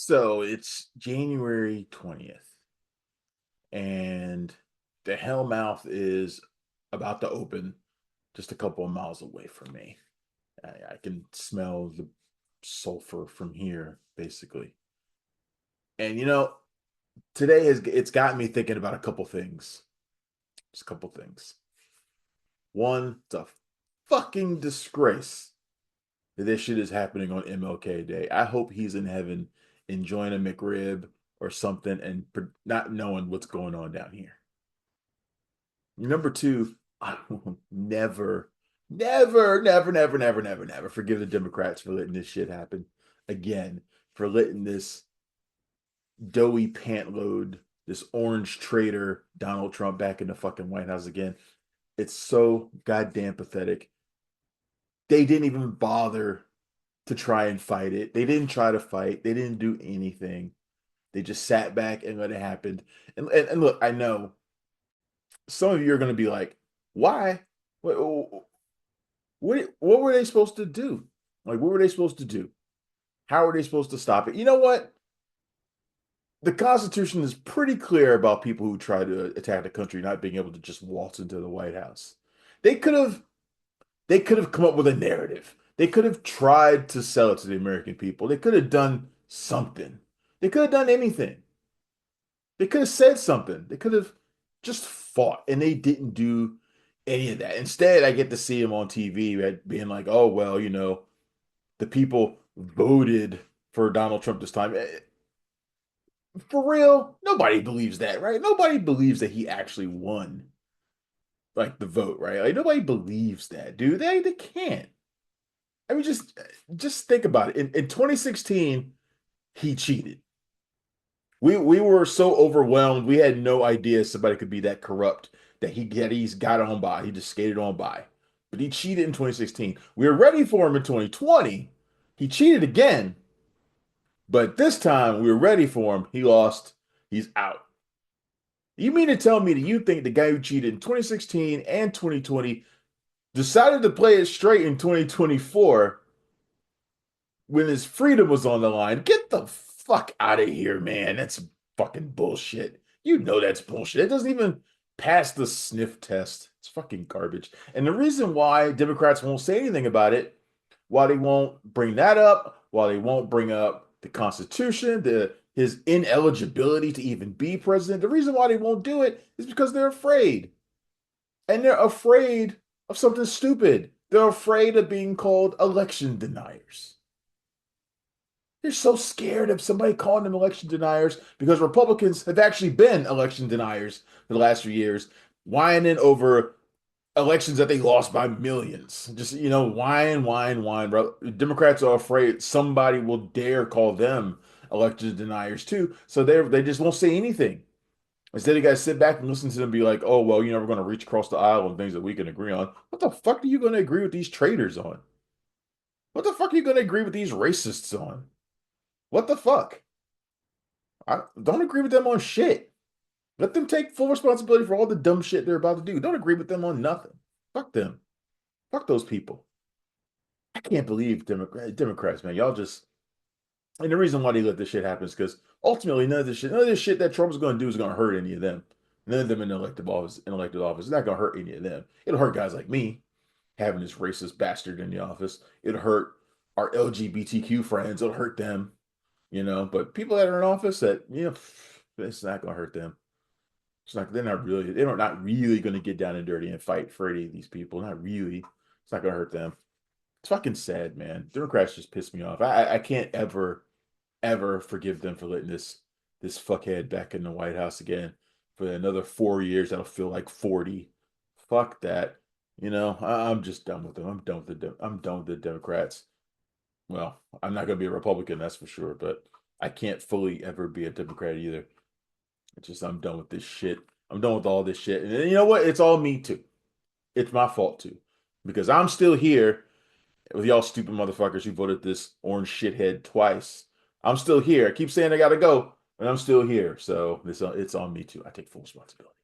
So it's January 20th, and the Hellmouth is about to open just a couple of miles away from me. I can smell the sulfur from here, basically. And today it's got me thinking about a couple things. Just a couple things. One, it's a fucking disgrace that this shit is happening on MLK Day. I hope he's in heaven enjoying a McRib or something and not knowing what's going on down here. Number two, I will never forgive the Democrats for letting this shit happen again, for letting this doughy pant load, this orange traitor Donald Trump back in the fucking White House again. It's so goddamn pathetic. They didn't even bother to try and fight it. They didn't try to fight. They didn't do anything. They just sat back and let it happen. And look, I know some of you are going to be like, why? What were they supposed to do? Like, what were they supposed to do? How are they supposed to stop it? You know what? The Constitution is pretty clear about people who try to attack the country not being able to just waltz into the White House. They could have they could have come up with a narrative. They could have tried to sell it to the American people. They could have done something. They could have done anything. They could have said something. They could have just fought, and they didn't do any of that. Instead, I get to see them on TV being like, "Oh well, the people voted for Donald Trump this time." For real, nobody believes that, right? Nobody believes that he actually won, like the vote, right? Like nobody believes that, dude. They can't. I mean, just think about it. In 2016, he cheated. We were so overwhelmed. We had no idea somebody could be that corrupt that he's got on by. He just skated on by. But he cheated in 2016. We were ready for him in 2020. He cheated again, but this time we were ready for him. He lost. He's out. You mean to tell me that you think the guy who cheated in 2016 and 2020 decided to play it straight in 2024 when his freedom was on the line? Get the fuck out of here, man. That's fucking bullshit. You know that's bullshit. It doesn't even pass the sniff test. It's fucking garbage. And the reason why Democrats won't say anything about it, why they won't bring that up, why they won't bring up the Constitution, his ineligibility to even be president, the reason why they won't do it is because they're afraid. And they're afraid of something stupid. They're afraid of being called election deniers. They're so scared of somebody calling them election deniers because Republicans have actually been election deniers for the last few years, whining over elections that they lost by millions. Just, whine. Democrats are afraid somebody will dare call them election deniers too. So they just won't say anything. Instead, you guys sit back and listen to them be like, oh, well, we're going to reach across the aisle on things that we can agree on. What the fuck are you going to agree with these traitors on? What the fuck are you going to agree with these racists on? What the fuck? I don't agree with them on shit. Let them take full responsibility for all the dumb shit they're about to do. Don't agree with them on nothing. Fuck them. Fuck those people. I can't believe Democrats, man. Y'all just and the reason why they let this shit happen is because ultimately none of this shit that Trump's going to do is going to hurt any of them. None of them in elected office. It's not going to hurt any of them. It'll hurt guys like me having this racist bastard in the office. It'll hurt our LGBTQ friends. It'll hurt them. But people that are in office that, it's not gonna hurt them. They're not really gonna get down and dirty and fight for any of these people. Not really. It's not gonna hurt them. It's fucking sad, man. Democrats just piss me off. I can't ever forgive them for letting this fuckhead back in the White House again for another 4 years. That'll feel like 40. Fuck that. I'm just done with them. I'm done with the Democrats. Well, I'm not going to be a Republican, that's for sure, but I can't fully ever be a Democrat either. It's just I'm done with this shit. I'm done with all this shit. And you know what? It's all me too. It's my fault too. Because I'm still here with y'all stupid motherfuckers who voted this orange shithead twice. I'm still here. I keep saying I gotta go, but I'm still here. So it's on me too. I take full responsibility.